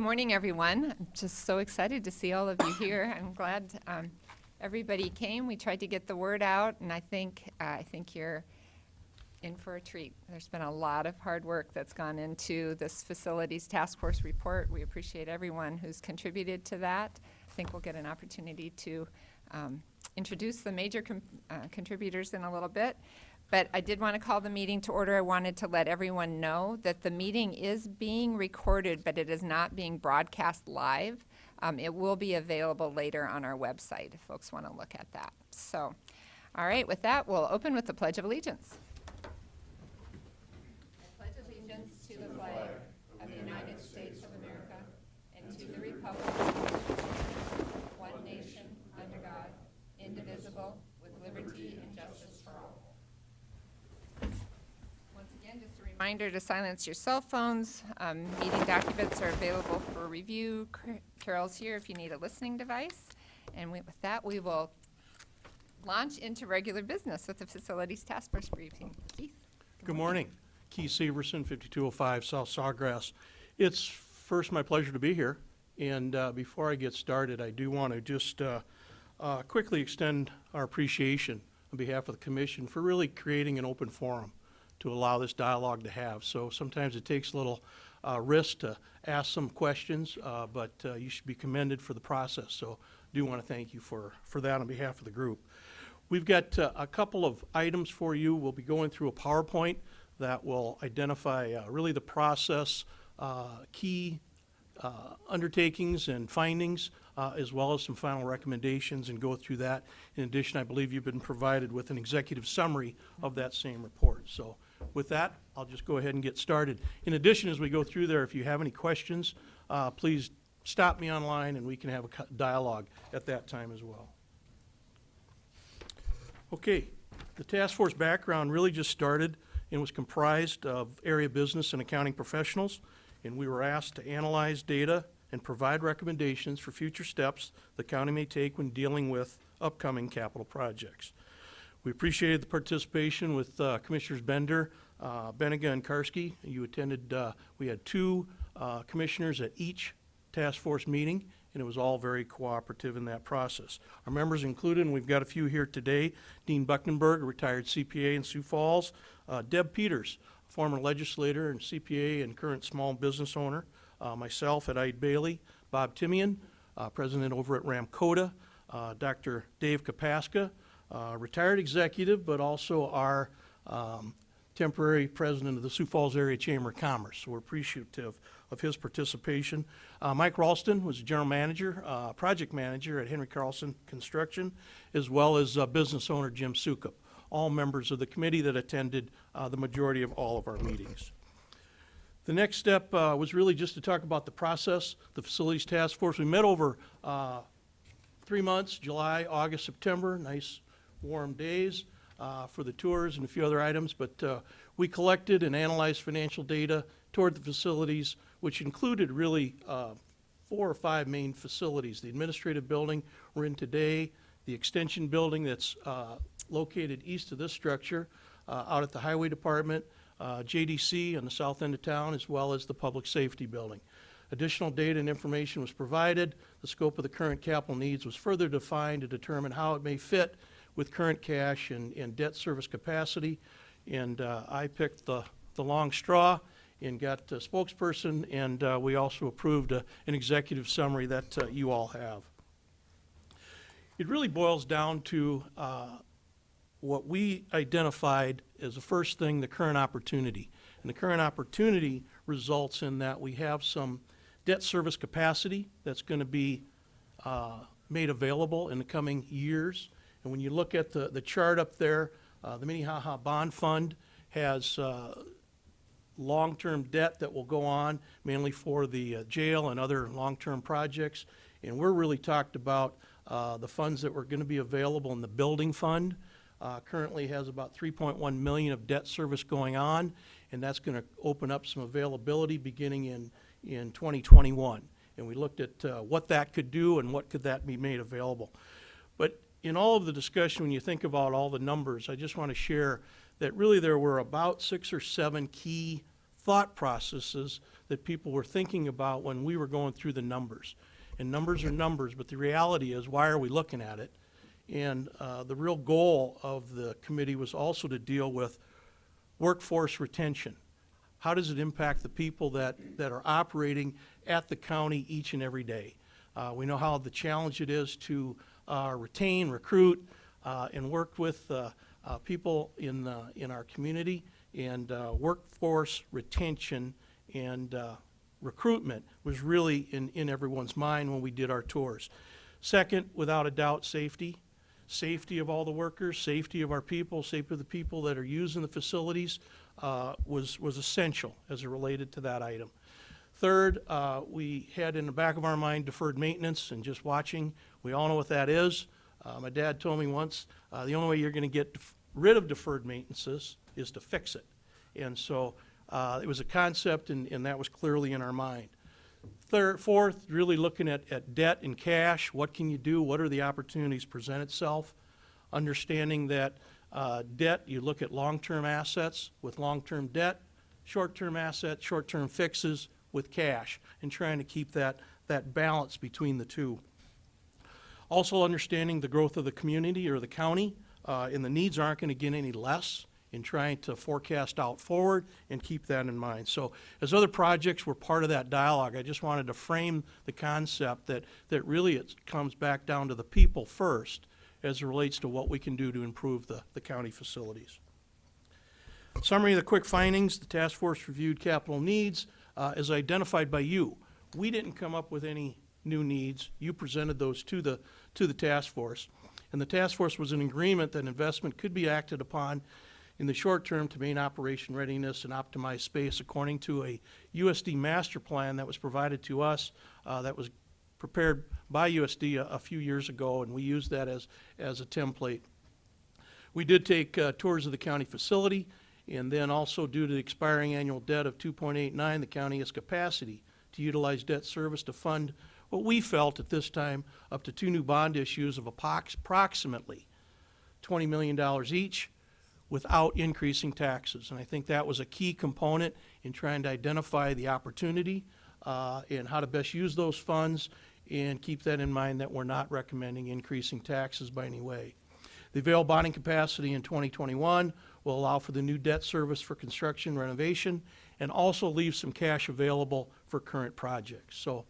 Morning, everyone. I'm just so excited to see all of you here. I'm glad everybody came. We tried to get the word out, and I think you're in for a treat. There's been a lot of hard work that's gone into this facilities task force report. We appreciate everyone who's contributed to that. I think we'll get an opportunity to introduce the major contributors in a little bit. But I did want to call the meeting to order. I wanted to let everyone know that the meeting is being recorded, but it is not being broadcast live. It will be available later on our website if folks want to look at that. So, all right, with that, we'll open with the Pledge of Allegiance. I pledge allegiance to the flag of the United States of America and to the republic for which it stands, one nation, under God, indivisible, with liberty and justice for all. Just a reminder to silence your cell phones. Meeting documents are available for review. Carol's here if you need a listening device. And with that, we will launch into regular business with the Facilities Task Force briefing. Keith. Good morning. Keith Severson, 5205 South Sawgrass. It's first my pleasure to be here. And before I get started, I do want to just quickly extend our appreciation on behalf of the Commission for really creating an open forum to allow this dialogue to have. So sometimes it takes a little risk to ask some questions, but you should be commended for the process. So I do want to thank you for that on behalf of the group. We've got a couple of items for you. We'll be going through a PowerPoint that will identify really the process, key undertakings and findings, as well as some final recommendations, and go through that. In addition, I believe you've been provided with an executive summary of that same report. So with that, I'll just go ahead and get started. In addition, as we go through there, if you have any questions, please stop me online and we can have a dialogue at that time as well. Okay, the task force background really just started and was comprised of area business and accounting professionals, and we were asked to analyze data and provide recommendations for future steps the county may take when dealing with upcoming capital projects. We appreciated the participation with Commissioners Bender, Benega, and Karski. You attended, we had two commissioners at each task force meeting, and it was all very cooperative in that process. Our members included, and we've got a few here today, Dean Buckenberg, a retired CPA in Sioux Falls, Deb Peters, former legislator and CPA and current small business owner, myself at Ide Bailey, Bob Timian, president over at Ramcota, Dr. Dave Kapaska, retired executive, but also our temporary president of the Sioux Falls Area Chamber of Commerce. So we're appreciative of his participation. Mike Ralston was a general manager, project manager at Henry Carlson Construction, as well as business owner Jim Sukup, all members of the committee that attended the majority of all of our meetings. The next step was really just to talk about the process, the Facilities Task Force. We met over 3 months, July, August, September, nice warm days for the tours and a few other items, but we collected and analyzed financial data toward the facilities, which included really 4 or 5 main facilities. The administrative building we're in today, the extension building that's located east of this structure, out at the Highway Department, JDC on the south end of town, as well as the Public Safety Building. Additional data and information was provided. The scope of the current capital needs was further defined to determine how it may fit with current cash and debt service capacity. And I picked the long straw and got a spokesperson, and we also approved an executive summary that you all have. It really boils down to what we identified as the first thing, the current opportunity. And the current opportunity results in that we have some debt service capacity that's going to be made available in the coming years. And when you look at the chart up there, the Minnehaha Bond Fund has long-term debt that will go on, mainly for the jail and other long-term projects. And we're really talked about the funds that were going to be available in the building fund. Currently has about $3.1 million of debt service going on, and that's going to open up some availability beginning in 2021. And we looked at what that could do and what could that be made available. But in all of the discussion, when you think about all the numbers, I just want to share that really there were about 6 or 7 key thought processes that people were thinking about when we were going through the numbers. And numbers are numbers, but the reality is, why are we looking at it? And the real goal of the committee was also to deal with workforce retention. How does it impact the people that are operating at the county each and every day? We know how the challenge it is to retain, recruit, and work with people in our community. And workforce retention and recruitment was really in everyone's mind when we did our tours. Second, without a doubt, safety. Safety of all the workers, safety of our people, safety of the people that are using the facilities was essential as it related to that item. Third, we had in the back of our mind deferred maintenance and just watching. We all know what that is. My dad told me once, the only way you're going to get rid of deferred maintenances is to fix it. And so it was a concept, and that was clearly in our mind. Fourth, really looking at debt and cash. What can you do? What are the opportunities present itself? Understanding that debt, you look at long-term assets with long-term debt, short-term assets, short-term fixes with cash, and trying to keep that balance between the two. Also understanding the growth of the community or the county, and the needs aren't going to get any less, in trying to forecast out forward and keep that in mind. So as other projects were part of that dialogue, I just wanted to frame the concept that really it comes back down to the people first as it relates to what we can do to improve the county facilities. Summary of the quick findings: the task force reviewed capital needs as identified by you. We didn't come up with any new needs. You presented those to the task force. And the task force was in agreement that investment could be acted upon in the short term to maintain operation readiness and optimize space according to a USD master plan that was provided to us, that was prepared by USD a few years ago, and we used that as a template. We did take tours of the county facility, and then also due to the expiring annual debt of $2.89, the county has capacity to utilize debt service to fund what we felt at this time up to 2 new bond issues of approximately $20 million each, without increasing taxes. And I think that was a key component in trying to identify the opportunity and how to best use those funds, and keep that in mind that we're not recommending increasing taxes by any way. The available bonding capacity in 2021 will allow for the new debt service for construction renovation, and also leave some cash available for current projects. So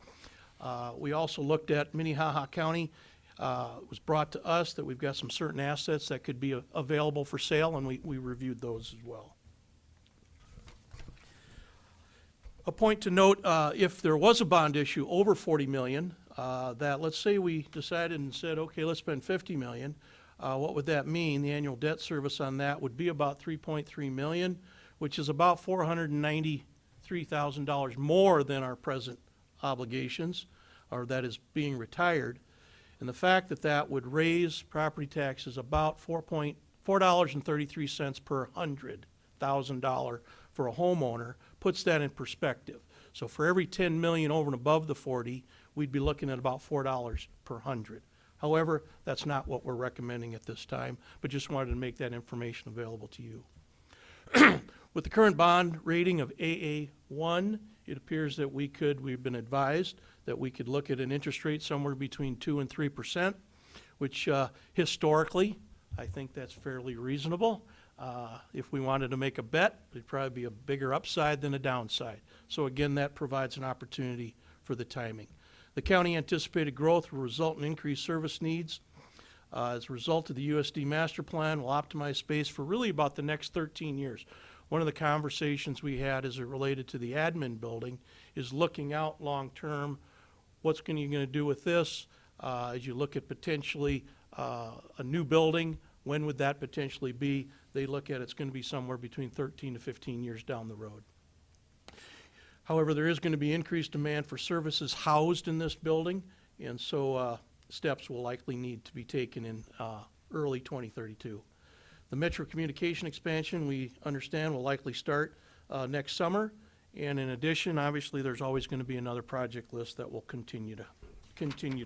we also looked at Minnehaha County. It was brought to us that we've got some certain assets that could be available for sale, and we reviewed those as well. A point to note, if there was a bond issue over $40 million, that let's say we decided and said, okay, let's spend $50 million, what would that mean? The annual debt service on that would be about $3.3 million, which is about $493,000 more than our present obligations, or that is being retired. And the fact that that would raise property taxes about $4.33 per $100,000 for a homeowner puts that in perspective. So for every $10 million over and above the 40, we'd be looking at about $4 per 100. However, that's not what we're recommending at this time, but just wanted to make that information available to you. With the current bond rating of AA1, it appears that we've been advised that we could look at an interest rate somewhere between 2% and 3%, which historically, I think that's fairly reasonable. If we wanted to make a bet, it'd probably be a bigger upside than a downside. So again, that provides an opportunity for the timing. The county anticipated growth will result in increased service needs. As a result of the USD master plan, we'll optimize space for really about the next 13 years. One of the conversations we had as it related to the admin building is looking out long-term. What's you going to do with this? As you look at potentially a new building, when would that potentially be? They look at it's going to be somewhere between 13 to 15 years down the road. However, there is going to be increased demand for services housed in this building, and so steps will likely need to be taken in early 2032. The Metro communication expansion, we understand, will likely start next summer. And in addition, obviously, there's always going to be another project list that will continue to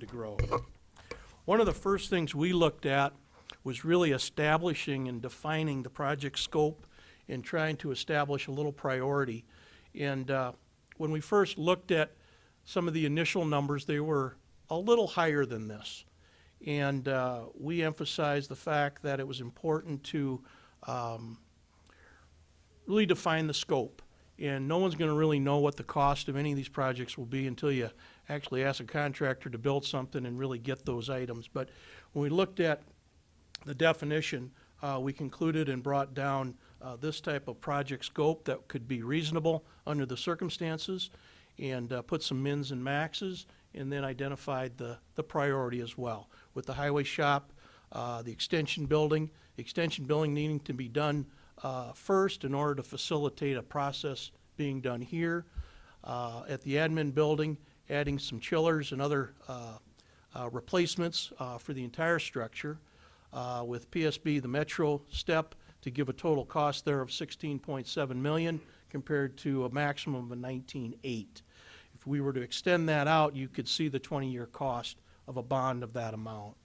grow. One of the first things we looked at was really establishing and defining the project scope and trying to establish a little priority. And when we first looked at some of the initial numbers, they were a little higher than this. And we emphasized the fact that it was important to really define the scope. And no one's going to really know what the cost of any of these projects will be until you actually ask a contractor to build something and really get those items. But when we looked at the definition, we concluded and brought down this type of project scope that could be reasonable under the circumstances, and put some mins and maxes, and then identified the priority as well. With the highway shop, the extension building needing to be done first in order to facilitate a process being done here. At the admin building, adding some chillers and other replacements for the entire structure. With PSB, the Metro step, to give a total cost there of $16.7 million compared to a maximum of $19.8. If we were to extend that out, you could see the 20-year cost of a bond of that amount.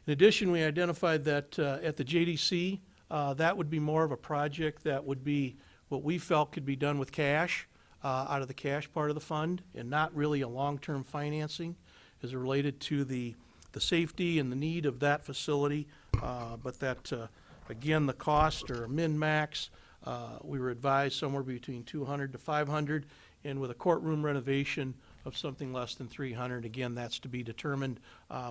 In addition, we identified that at the JDC, that would be more of a project that would be what we felt could be done with cash, out of the cash part of the fund, and not really a long-term financing as it related to the safety and the need of that facility, but that, again, the cost or min-max, we were advised somewhere between $200 to $500, and with a courtroom renovation of something less than $300. Again, that's to be determined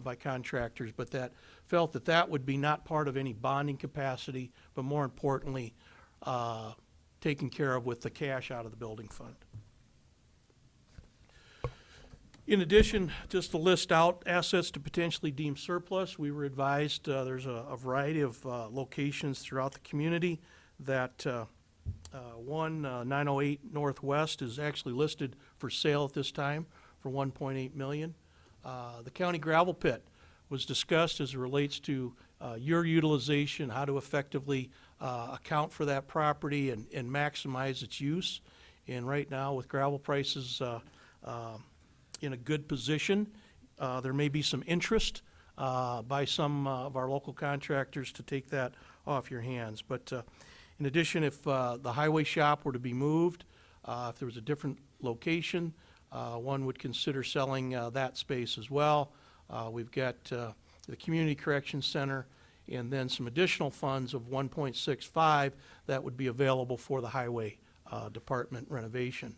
by contractors, but that felt that that would be not part of any bonding capacity, but more importantly, taken care of with the cash out of the building fund. In addition, just to list out assets to potentially deem surplus, we were advised there's a variety of locations throughout the community that 908 Northwest is actually listed for sale at this time for $1.8 million. The county gravel pit was discussed as it relates to your utilization, how to effectively account for that property and maximize its use. And right now, with gravel prices in a good position, there may be some interest by some of our local contractors to take that off your hands. But in addition, if the highway shop were to be moved, if there was a different location, one would consider selling that space as well. We've got the Community Correction Center and then some additional funds of 1.65 that would be available for the highway department renovation.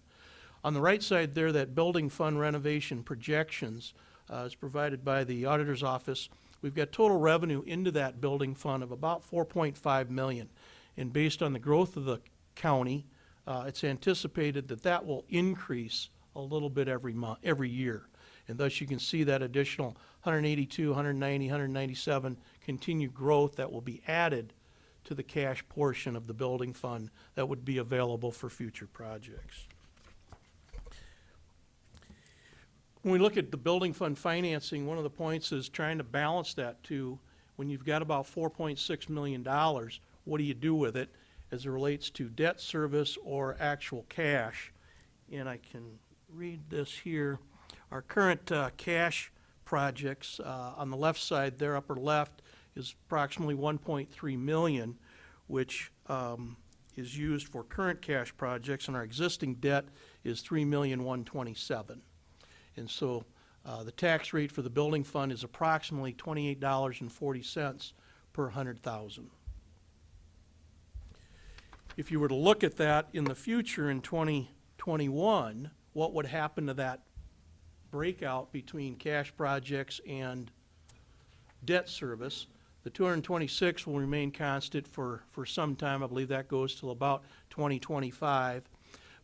On the right side there, that building fund renovation projections is provided by the auditor's office. We've got total revenue into that building fund of about $4.5 million. And based on the growth of the county, it's anticipated that that will increase a little bit every year. And thus you can see that additional 182, 190, 197 continued growth that will be added to the cash portion of the building fund that would be available for future projects. When we look at the building fund financing, one of the points is trying to balance that to when you've got about $4.6 million, what do you do with it as it relates to debt service or actual cash? And I can read this here. Our current cash projects on the left side there, upper left, is approximately $1.3 million, which is used for current cash projects, and our existing debt is $3,127,000. And so the tax rate for the building fund is approximately $28.40 per 100,000. If you were to look at that in the future in 2021, what would happen to that breakout between cash projects and debt service? The 226 will remain constant for some time. I believe that goes till about 2025.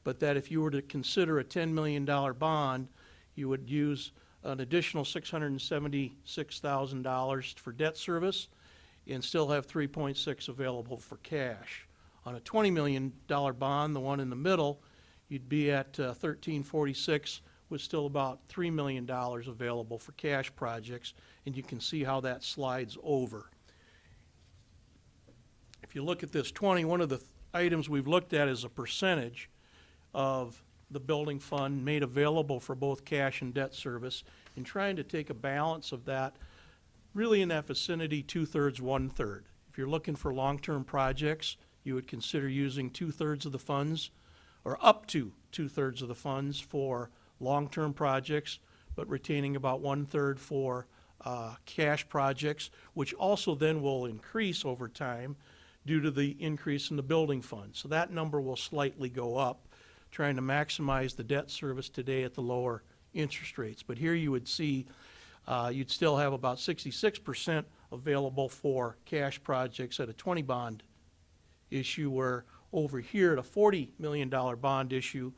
But that if you were to consider a $10 million bond, you would use an additional $676,000 for debt service and still have 3.6 available for cash. On a $20 million bond, the one in the middle, you'd be at 1346 with still about $3 million available for cash projects, and you can see how that slides over. If you look at this 20, one of the items we've looked at is a percentage of the building fund made available for both cash and debt service, and trying to take a balance of that, really in that vicinity, 2/3, 1/3. If you're looking for long-term projects, you would consider using 2/3 of the funds or up to 2/3 of the funds for long-term projects, but retaining about 1/3 for cash projects, which also then will increase over time due to the increase in the building fund. So that number will slightly go up, trying to maximize the debt service today at the lower interest rates. But here you would see you'd still have about 66% available for cash projects at a 20 bond issue, where over here at a $40 million bond issue,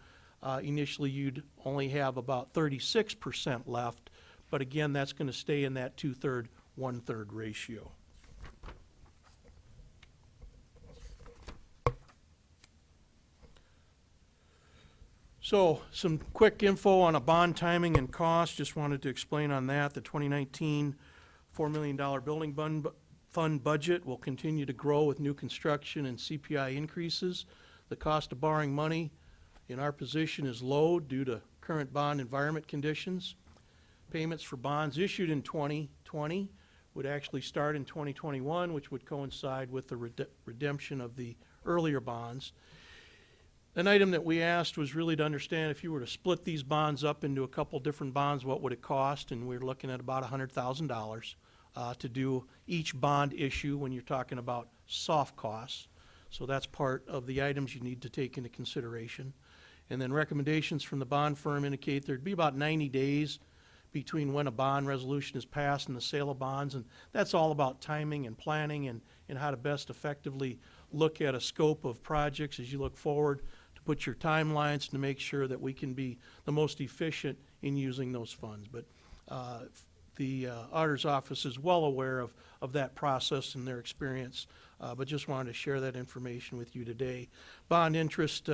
initially you'd only have about 36% left. But again, that's going to stay in that 2/3, 1/3 ratio. So some quick info on a bond timing and cost. Just wanted to explain on that. The 2019 $4 million building fund budget will continue to grow with new construction and CPI increases. The cost of borrowing money in our position is low due to current bond environment conditions. Payments for bonds issued in 2020 would actually start in 2021, which would coincide with the redemption of the earlier bonds. An item that we asked was really to understand if you were to split these bonds up into a couple different bonds, what would it cost? And we're looking at about $100,000 to do each bond issue when you're talking about soft costs. So that's part of the items you need to take into consideration. And then recommendations from the bond firm indicate there'd be about 90 days between when a bond resolution is passed and the sale of bonds. And that's all about timing and planning and how to best effectively look at a scope of projects as you look forward, to put your timelines to make sure that we can be the most efficient in using those funds. But the auditor's office is well aware of that process and their experience, but just wanted to share that information with you today. Bond interest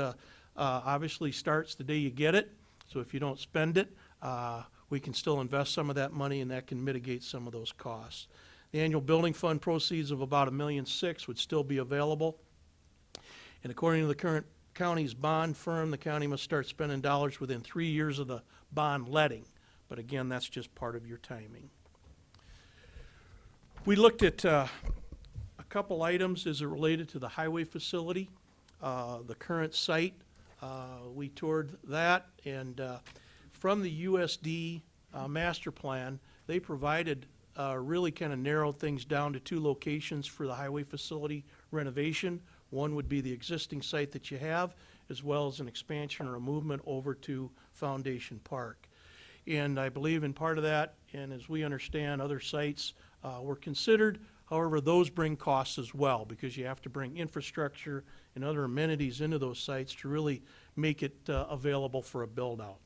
obviously starts the day you get it, so if you don't spend it, we can still invest some of that money, and that can mitigate some of those costs. The annual building fund proceeds of about $1.6 million would still be available. And according to the current county's bond firm, the county must start spending dollars within 3 years of the bond letting. But again, that's just part of your timing. We looked at a couple items as it related to the highway facility, the current site. We toured that, and from the USD master plan, they provided really kind of narrowed things down to 2 locations for the highway facility renovation. One would be the existing site that you have, as well as an expansion or a movement over to Foundation Park. And I believe in part of that, and as we understand, other sites were considered. However, those bring costs as well, because you have to bring infrastructure and other amenities into those sites to really make it available for a build-out.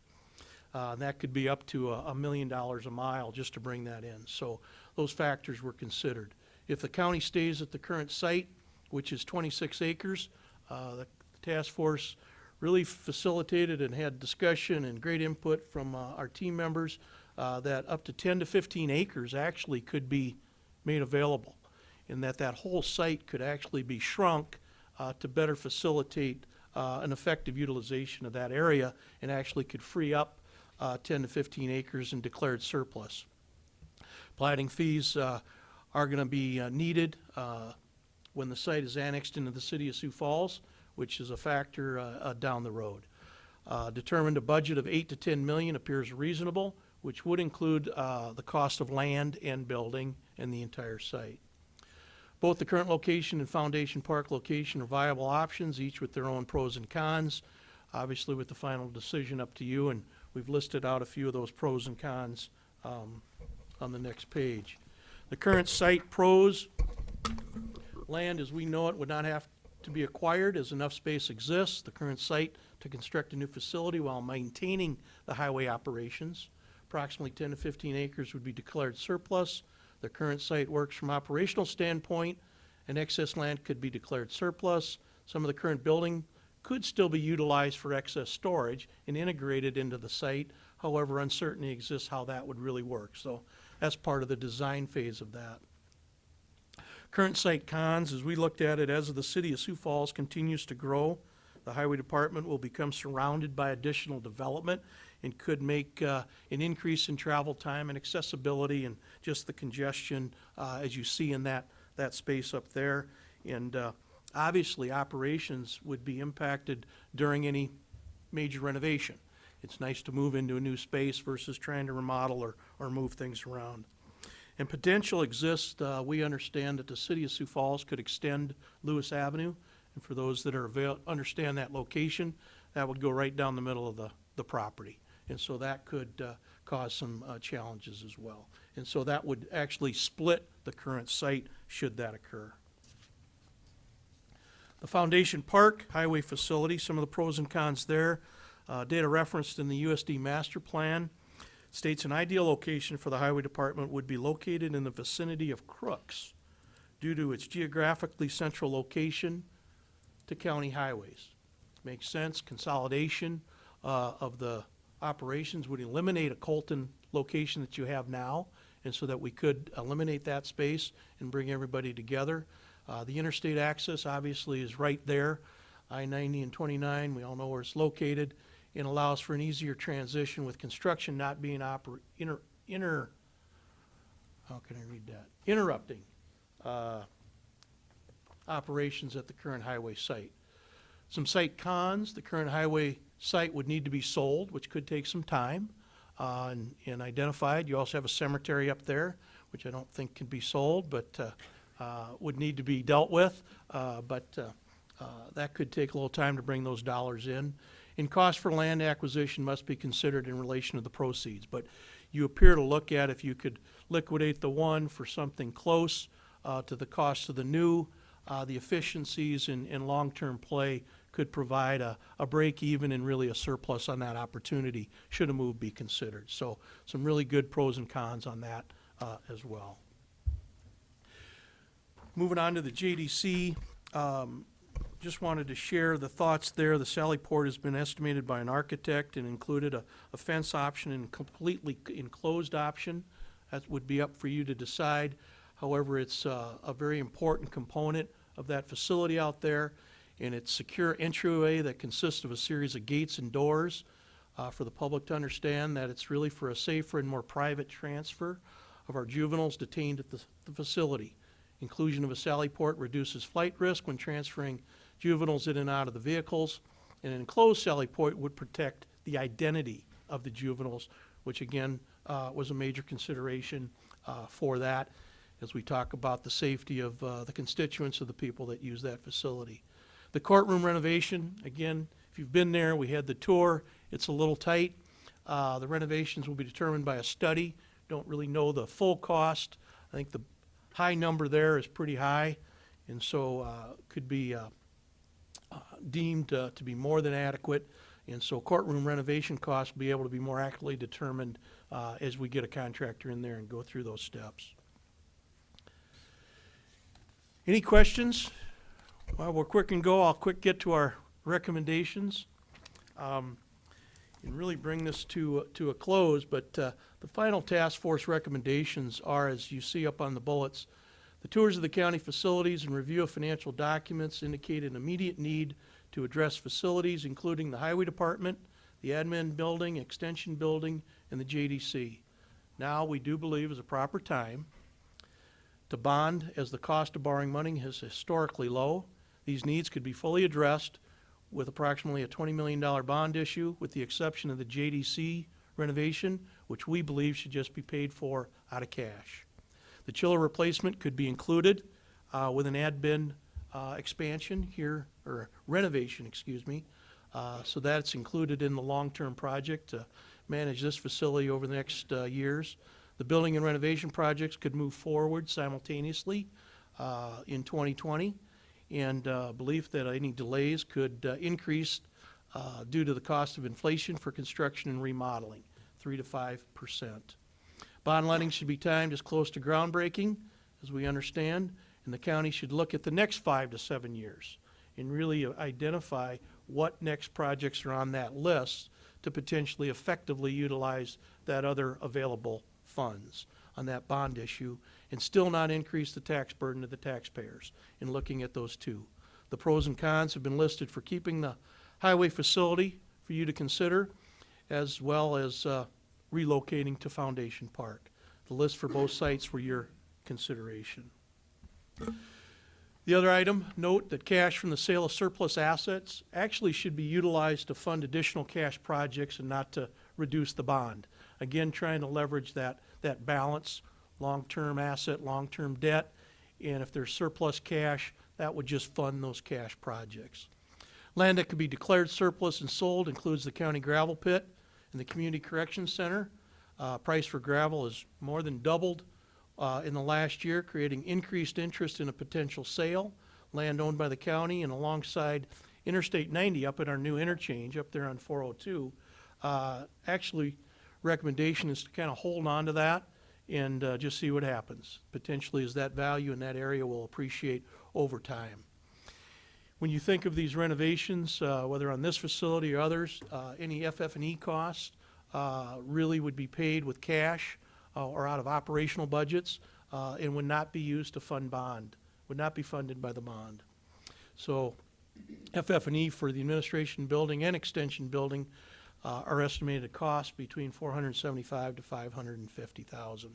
That could be up to $1 million a mile just to bring that in. So those factors were considered. If the county stays at the current site, which is 26 acres, the task force really facilitated and had discussion and great input from our team members that up to 10 to 15 acres actually could be made available, and that whole site could actually be shrunk to better facilitate an effective utilization of that area, and actually could free up 10 to 15 acres in declared surplus. Plating fees are going to be needed when the site is annexed into the city of Sioux Falls, which is a factor down the road. Determined a budget of $8 to $10 million appears reasonable, which would include the cost of land and building and the entire site. Both the current location and Foundation Park location are viable options, each with their own pros and cons. Obviously, with the final decision up to you, and we've listed out a few of those pros and cons on the next page. The current site pros: land as we know it would not have to be acquired, as enough space exists. The current site to construct a new facility while maintaining the highway operations. Approximately 10 to 15 acres would be declared surplus. The current site works from operational standpoint, and excess land could be declared surplus. Some of the current building could still be utilized for excess storage and integrated into the site. However, uncertainty exists how that would really work. So that's part of the design phase of that. Current site cons, as we looked at it, as the city of Sioux Falls continues to grow, the highway department will become surrounded by additional development and could make an increase in travel time and accessibility and just the congestion as you see in that space up there. And Obviously, operations would be impacted during any major renovation. It's nice to move into a new space versus trying to remodel or move things around. And potential exists, we understand that the city of Sioux Falls could extend Lewis Avenue. And for those that understand that location, that would go right down the middle of the property. And so that could cause some challenges as well. And so that would actually split the current site should that occur. The Foundation Park Highway Facility, some of the pros and cons there. Data referenced in the USD Master Plan states an ideal location for the Highway Department would be located in the vicinity of Crooks due to its geographically central location to county highways. Makes sense. Consolidation of the operations would eliminate a Colton location that you have now, and so that we could eliminate that space and bring everybody together. The interstate access obviously is right there. I-90 and 29, we all know where it's located, and allows for an easier transition with construction not being interrupting operations at the current highway site. Some site cons: the current highway site would need to be sold, which could take some time and identified. You also have a cemetery up there, which I don't think can be sold, but would need to be dealt with. That could take a little time to bring those dollars in. And cost for land acquisition must be considered in relation to the proceeds. But you appear to look at if you could liquidate the one for something close to the cost of the new, the efficiencies and long-term play could provide a break even and really a surplus on that opportunity should a move be considered. So some really good pros and cons on that as well. Moving on to the JDC, just wanted to share the thoughts there. The Sally Port has been estimated by an architect and included a fence option and completely enclosed option. That would be up for you to decide. However, it's a very important component of that facility out there, and it's secure entryway that consists of a series of gates and doors for the public to understand that it's really for a safer and more private transfer of our juveniles detained at the facility. Inclusion of a Sally Port reduces flight risk when transferring juveniles in and out of the vehicles. And an enclosed Sally Port would protect the identity of the juveniles, which again was a major consideration for that as we talk about the safety of the constituents of the people that use that facility. The courtroom renovation, again, if you've been there, we had the tour. It's a little tight. The renovations will be determined by a study. Don't really know the full cost. I think the high number there is pretty high, and so could be deemed to be more than adequate. And so courtroom renovation costs will be able to be more accurately determined as we get a contractor in there and go through those steps. Any questions? Well, we're quick and go. I'll quick get to our recommendations and really bring this to a close. But the final task force recommendations are, as you see up on the bullets, the tours of the county facilities and review of financial documents indicate an immediate need to address facilities, including the highway department, the admin building, extension building, and the JDC. Now, we do believe is a proper time to bond, as the cost of borrowing money is historically low. These needs could be fully addressed with approximately a $20 million bond issue, with the exception of the JDC renovation, which we believe should just be paid for out of cash. The chiller replacement could be included with an admin expansion here, or renovation, excuse me. So that's included in the long-term project to manage this facility over the next years. The building and renovation projects could move forward simultaneously in 2020, and belief that any delays could increase due to the cost of inflation for construction and remodeling, 3 to 5%. Bond letting should be timed as close to groundbreaking as we understand, and the county should look at the next 5 to 7 years and really identify what next projects are on that list to potentially effectively utilize that other available funds on that bond issue and still not increase the tax burden to the taxpayers in looking at those two. The pros and cons have been listed for keeping the highway facility for you to consider, as well as relocating to Foundation Park. The list for both sites for your consideration. The other item, note that cash from the sale of surplus assets actually should be utilized to fund additional cash projects and not to reduce the bond. Again, trying to leverage that balance, long-term asset, long-term debt, and if there's surplus cash, that would just fund those cash projects. Land that could be declared surplus and sold includes the county gravel pit and the community correction center. Price for gravel has more than doubled in the last year, creating increased interest in a potential sale. Land owned by the county and alongside Interstate 90 up at our new interchange up there on 402. Actually, recommendation is to kind of hold on to that and just see what happens. Potentially as that value in that area will appreciate over time. When you think of these renovations, whether on this facility or others, any FF&E costs really would be paid with cash or out of operational budgets and would not be used to fund bond, would not be funded by the bond. So FF&E for the administration building and extension building are estimated to cost between $475,000 to $550,000.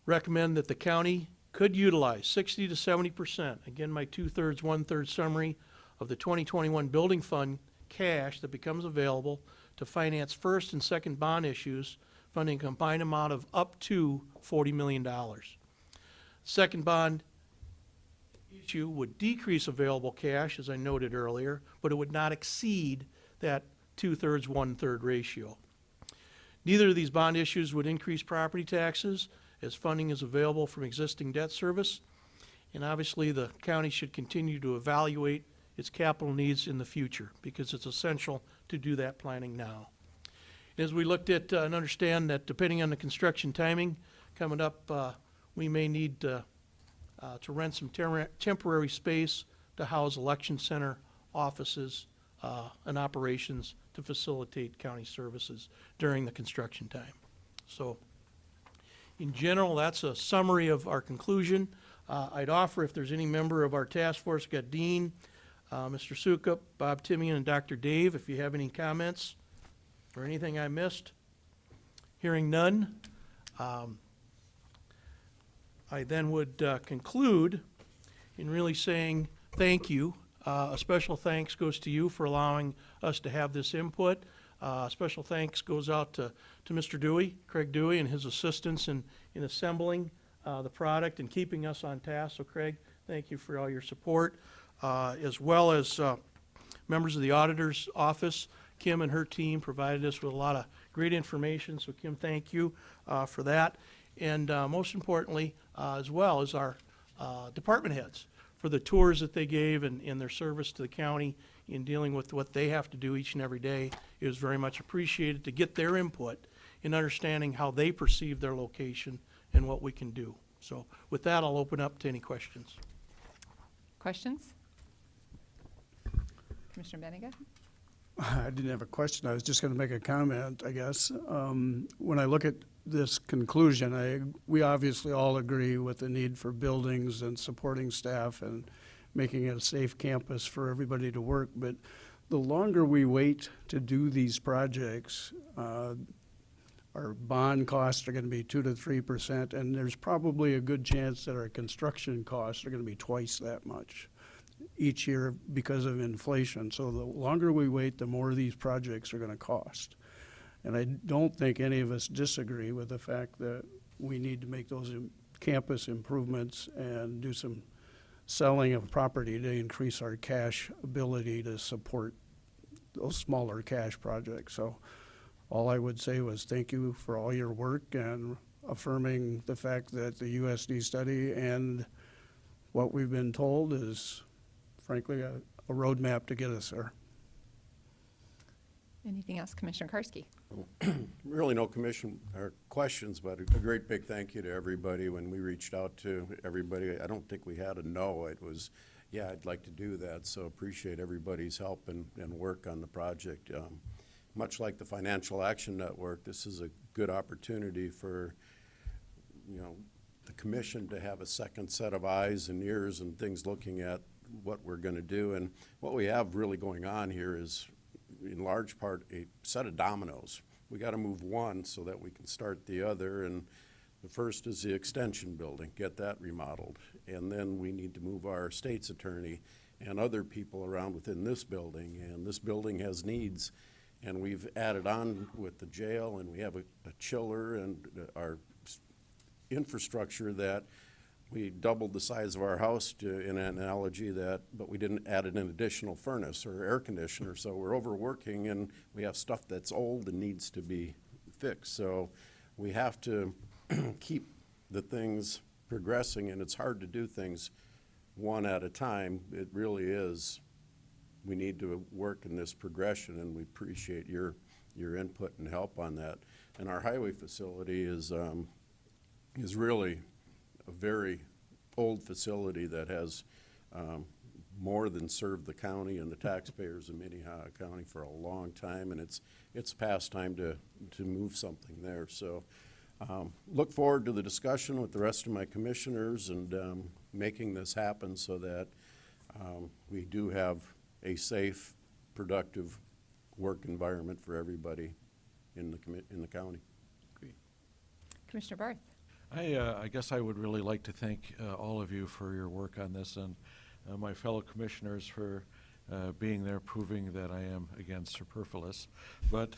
Recommend that the county could utilize 60 to 70%, again my 2/3, 1/3 summary of the 2021 building fund cash that becomes available to finance first and second bond issues, funding a combined amount of up to $40 million. Second bond issue would decrease available cash, as I noted earlier, but it would not exceed that 2/3, 1/3 ratio. Neither of these bond issues would increase property taxes, as funding is available from existing debt service, and obviously the county should continue to evaluate its capital needs in the future because it's essential to do that planning now. As we looked at and understand that depending on the construction timing coming up, we may need to rent some temporary space to house election center offices and operations to facilitate county services during the construction time. So in general, that's a summary of our conclusion. I'd offer if there's any member of our task force, got Dean, Mr. Sukup, Bob Timian, and Dr. Dave, if you have any comments or anything I missed. Hearing none, I then would conclude in really saying thank you. A special thanks goes to you for allowing us to have this input. Special thanks goes out to Mr. Dewey, Craig Dewey, and his assistants in assembling the product and keeping us on task. So Craig, thank you for all your support, as well as members of the auditor's office. Kim and her team provided us with a lot of great information. So Kim, thank you for that. And most importantly, as well as our department heads for the tours that they gave and their service to the county in dealing with what they have to do each and every day. It was very much appreciated to get their input in understanding how they perceive their location and what we can do. So with that, I'll open up to any questions. Questions? Commissioner Benega? I didn't have a question. I was just going to make a comment, I guess. When I look at this conclusion, we obviously all agree with the need for buildings and supporting staff and making it a safe campus for everybody to work. But the longer we wait to do these projects, our bond costs are going to be 2 to 3%, and there's probably a good chance that our construction costs are going to be twice that much each year because of inflation. So the longer we wait, the more these projects are going to cost. And I don't think any of us disagree with the fact that we need to make those campus improvements and do some selling of property to increase our cash ability to support those smaller cash projects. So all I would say was thank you for all your work and affirming the fact that the USD study and what we've been told is frankly a roadmap to get us there. Anything else, Commissioner Karski? Really no commission or questions, but a great big thank you to everybody. When we reached out to everybody, I don't think we had a no. It was, yeah, I'd like to do that. So appreciate everybody's help and work on the project. Much like the Financial Action Network, this is a good opportunity for, the commission to have a second set of eyes and ears and things looking at what we're going to do. And what we have really going on here is, in large part, a set of dominoes. We got to move one so that we can start the other, and The first is the extension building, get that remodeled. And then we need to move our state's attorney and other people around within this building. And this building has needs. And we've added on with the jail, and we have a chiller and our infrastructure that we doubled the size of our house in an analogy that, but we didn't add an additional furnace or air conditioner. So we're overworking, and we have stuff that's old and needs to be fixed. So we have to keep the things progressing, and it's hard to do things one at a time. It really is. We need to work in this progression, and we appreciate your input and help on that. And our highway facility is really a very old facility that has more than served the county and the taxpayers of Minnehaha County for a long time, and it's past time to move something there. So look forward to the discussion with the rest of my commissioners and making this happen so that we do have a safe, productive work environment for everybody in the county. Commissioner Barth. I guess I would really like to thank all of you for your work on this, and my fellow commissioners for being there, proving that I am, again, superfluous. But,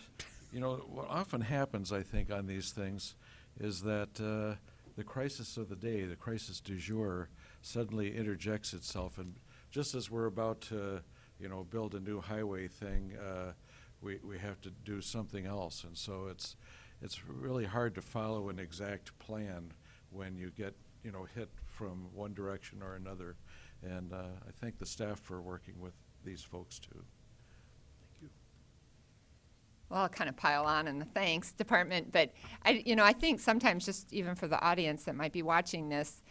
you know, what often happens, I think, on these things is that the crisis of the day, the crisis du jour, suddenly interjects itself. And just as we're about to, you know, build a new highway thing, we have to do something else. And so it's really hard to follow an exact plan when you get, you know, hit from one direction or another. And I thank the staff for working with these folks too. Thank you. Well, I'll kind of pile on in the thanks department, but I think sometimes just even for the audience that might be watching this,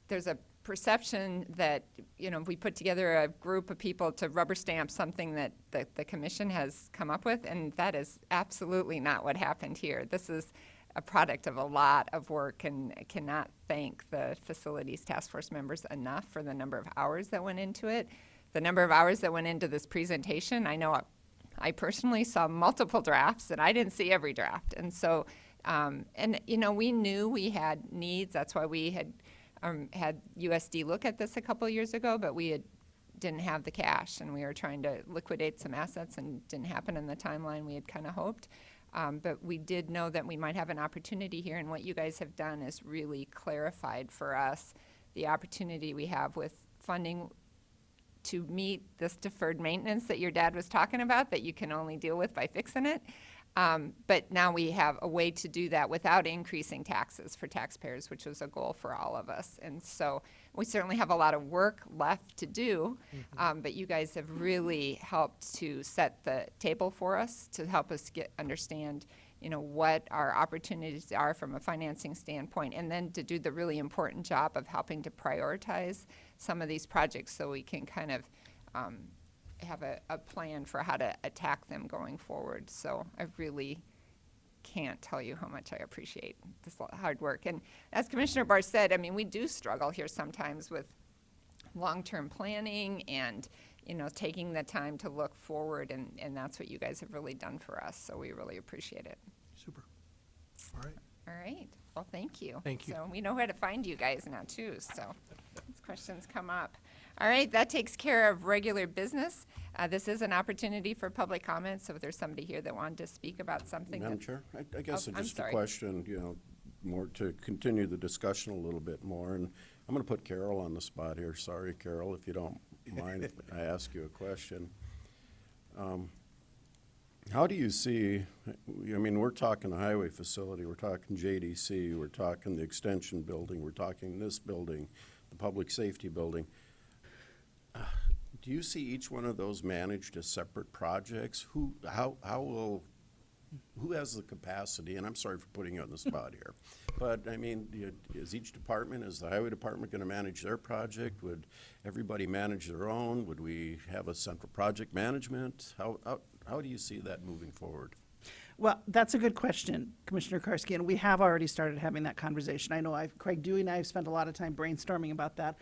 there's a perception that, you know, we put together a group of people to rubber stamp something that the commission has come up with, and that is absolutely not what happened here. This is a product of a lot of work, and I cannot thank the facilities task force members enough for the number of hours that went into it, the number of hours that went into this presentation. I know I personally saw multiple drafts, and I didn't see every draft. And so, we knew we had needs. That's why we had USD look at this a couple years ago, but we didn't have the cash, and we were trying to liquidate some assets, and didn't happen in the timeline we had kind of hoped. But we did know that we might have an opportunity here, and what you guys have done is really clarified for us the opportunity we have with funding to meet this deferred maintenance that your dad was talking about that you can only deal with by fixing it. But now we have a way to do that without increasing taxes for taxpayers, which was a goal for all of us. And so we certainly have a lot of work left to do, but you guys have really helped to set the table for us to help us understand, you know, what our opportunities are from a financing standpoint, and then to do the really important job of helping to prioritize some of these projects so we can kind of have a plan for how to attack them going forward. So I really can't tell you how much I appreciate this hard work. And as Commissioner Barr said, I mean, we do struggle here sometimes with long-term planning and, you know, taking the time to look forward, and that's what you guys have really done for us. So we really appreciate it. Super. All right. All right. Well, thank you. Thank you. So we know where to find you guys now, too, so as questions come up. All right, that takes care of regular business. This is an opportunity for public comments, so if there's somebody here that wanted to speak about something. Madam Chair, I guess I'm just a sorry. question, you know, more to continue the discussion a little bit more. And I'm going to put Carol on the spot here. Sorry, Carol, if you don't mind if I ask you a question. How do you see, I mean, we're talking a highway facility, we're talking JDC, we're talking the extension building, we're talking this building, the public safety building. Do you see each one of those managed as separate projects? Who has the capacity, and I'm sorry for putting you on the spot here, but I mean, is each department, is the highway department going to manage their project? Would everybody manage their own? Would we have a central project management? How do you see that moving forward? Well, that's a good question, Commissioner Karski, and we have already started having that conversation. I know Craig Dewey and I have spent a lot of time brainstorming about that.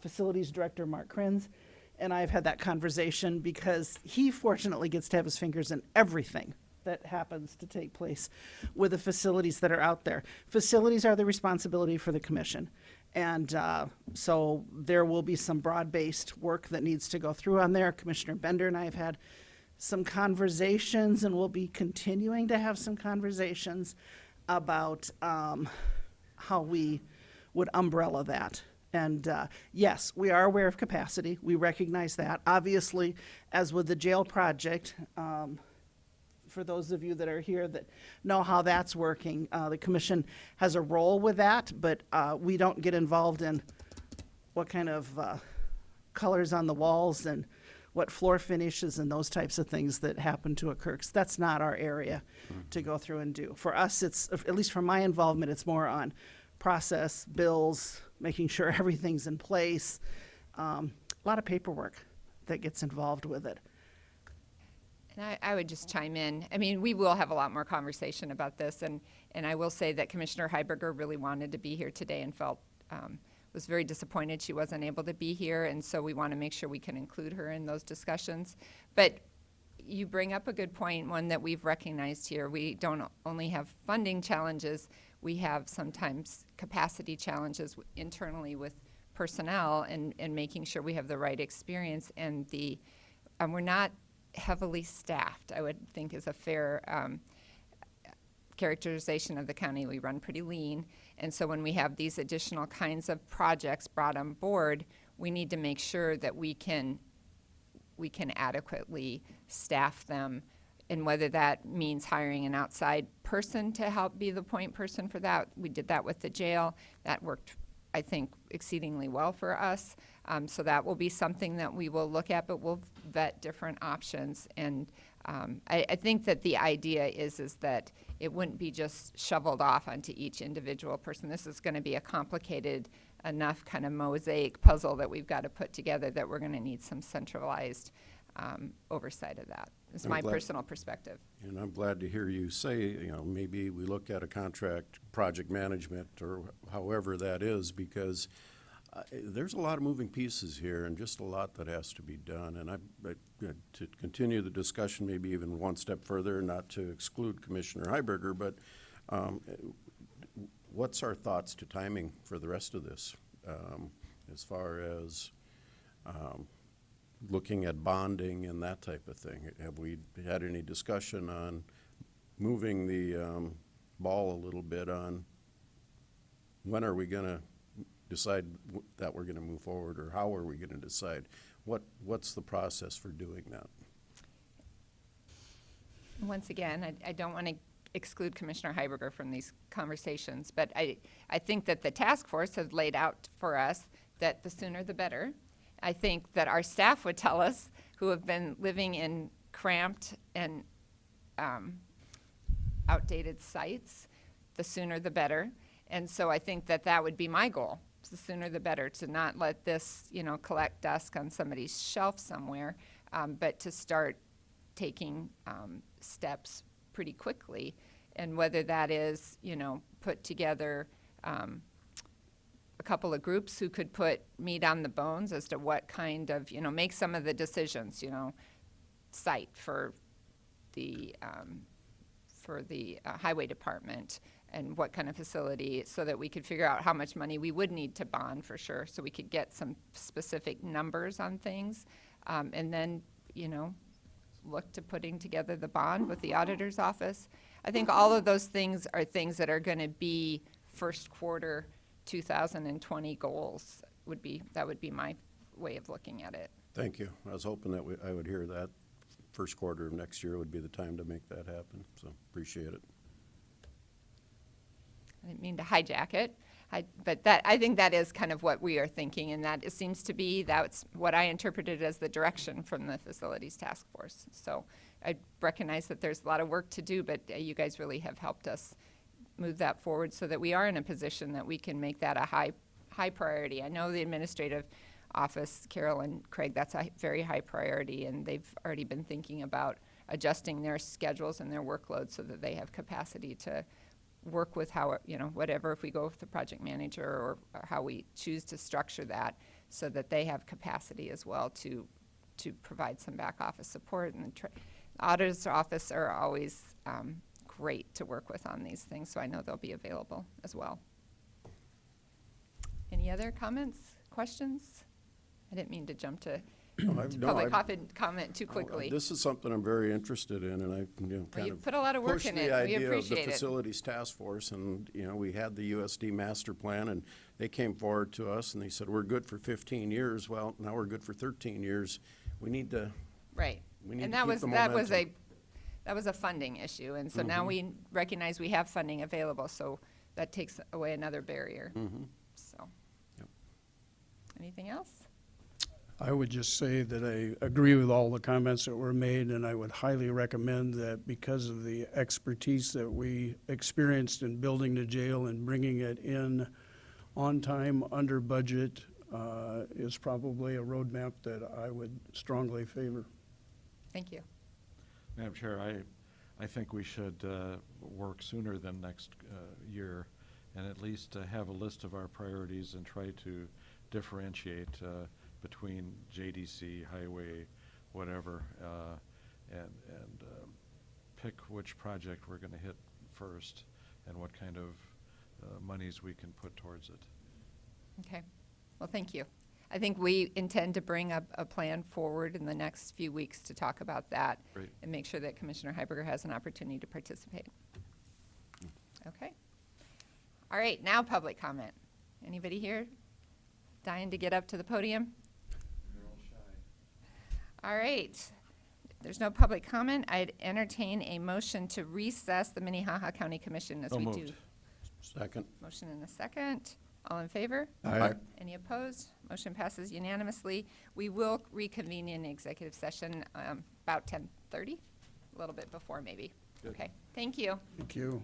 Facilities Director Mark Krenz and I have had that conversation because he fortunately gets to have his fingers in everything that happens to take place with the facilities that are out there. Facilities are the responsibility for the commission. And so there will be some broad-based work that needs to go through on there. Commissioner Bender and I have had some conversations, and we'll be continuing to have some conversations about how we would umbrella that. And yes, we are aware of capacity. We recognize that. Obviously, as with the jail project, for those of you that are here that know how that's working, the commission has a role with that, but we don't get involved in what kind of colors on the walls and what floor finishes and those types of things that happen to occur, 'cause that's not our area to go through and do. For us, it's, at least for my involvement, it's more on process, bills, making sure everything's in place. A lot of paperwork that gets involved with it. And I would just chime in. I mean, we will have a lot more conversation about this, and I will say that Commissioner Heiberger really wanted to be here today and felt, was very disappointed she wasn't able to be here, and so we want to make sure we can include her in those discussions. But you bring up a good point, one that we've recognized here. We don't only have funding challenges, we have sometimes capacity challenges internally with personnel and making sure we have the right experience, and we're not heavily staffed, I would think is a fair characterization of the county. We run pretty lean, and so when we have these additional kinds of projects brought on board, we need to make sure that we can adequately staff them, and whether that means hiring an outside person to help be the point person for that. We did that with the jail. That worked, I think, exceedingly well for us. So that will be something that we will look at, but we'll vet different options. And I think that the idea is that it wouldn't be just shoveled off onto each individual person. This is going to be a complicated enough kind of mosaic puzzle that we've got to put together that we're going to need some centralized oversight of that. It's I'm my glad- personal perspective. And I'm glad to hear you say, maybe we look at a contract, project management, or however that is, because there's a lot of moving pieces here and just a lot that has to be done. And to continue the discussion, maybe even one step further, not to exclude Commissioner Heiberger, but what's our thoughts to timing for the rest of this? As far as looking at bonding and that type of thing. Have we had any discussion on moving the ball a little bit on when are we going to decide that we're going to move forward, or how are we going to decide? What's the process for doing that? Once again, I don't want to exclude Commissioner Heiberger from these conversations, but I think that the task force has laid out for us that the sooner the better. I think that our staff would tell us, who have been living in cramped and outdated sites, the sooner the better. And so I think that that would be my goal. The sooner the better, to not let this, collect dust on somebody's shelf somewhere, but to start taking steps pretty quickly. And whether that is, put together a couple of groups who could put meat on the bones as to what kind of, make some of the decisions, site for the highway department, and what kind of facility, so that we could figure out how much money we would need to bond for sure, so we could get some specific numbers on things. And then, look to putting together the bond with the auditor's office. I think all of those things are things that are going to be first quarter 2020 goals. That would be my way of looking at it. Thank you. I was hoping that I would hear that first quarter of next year would be the time to make that happen, so appreciate it. I didn't mean to hijack it, but I think that is kind of what we are thinking, and that it seems to be, that's what I interpreted as the direction from the facilities task force. So I recognize that there's a lot of work to do, but you guys really have helped us move that forward so that we are in a position that we can make that a high priority. I know the administrative office, Carol and Craig, that's a very high priority, and they've already been thinking about adjusting their schedules and their workload so that they have capacity to work with how, whatever, if we go with the project manager or how we choose to structure that, so that they have capacity as well to provide some back office support. And Auditor's office are always great to work with on these things, so I know they'll be available as well. Any other comments, questions? I didn't mean to jump to public comment too quickly. This is something I'm very interested in, and I, Well, kind you've of put a lot of work pushed in the it. We idea of the appreciate it. Facilities Task Force, and, we had the USD master plan, and they came forward to us, and they said, we're good for 15 years. Well, now we're good for 13 years. We need to, Right. we need And to that keep was, the that was momentum. that was a funding issue, and so now we recognize we have funding available, so that takes away another barrier. So. Yep. Anything else? I would just say that I agree with all the comments that were made, and I would highly recommend that because of the expertise that we experienced in building the jail and bringing it in on time, under budget, is probably a roadmap that I would strongly favor. Thank you. Madam Chair, I think we should work sooner than next year, and at least have a list of our priorities and try to differentiate between JDC, highway, whatever, and pick which project we're going to hit first and what kind of monies we can put towards it. Okay. Well, thank you. I think we intend to bring up a plan forward in the next few weeks to talk about that. Great. And make sure that Commissioner Heiberger has an opportunity to participate. Okay. All right, now public comment. Anybody here dying to get up to the podium? All right. There's no public comment. I'd entertain a motion to recess the Minnehaha County Commission as So we do. moved. Second. Motion and a second. All in favor? Aye. Any opposed? Motion passes unanimously. We will reconvene in executive session about 10:30, a little bit before maybe. Okay, thank you. Thank you.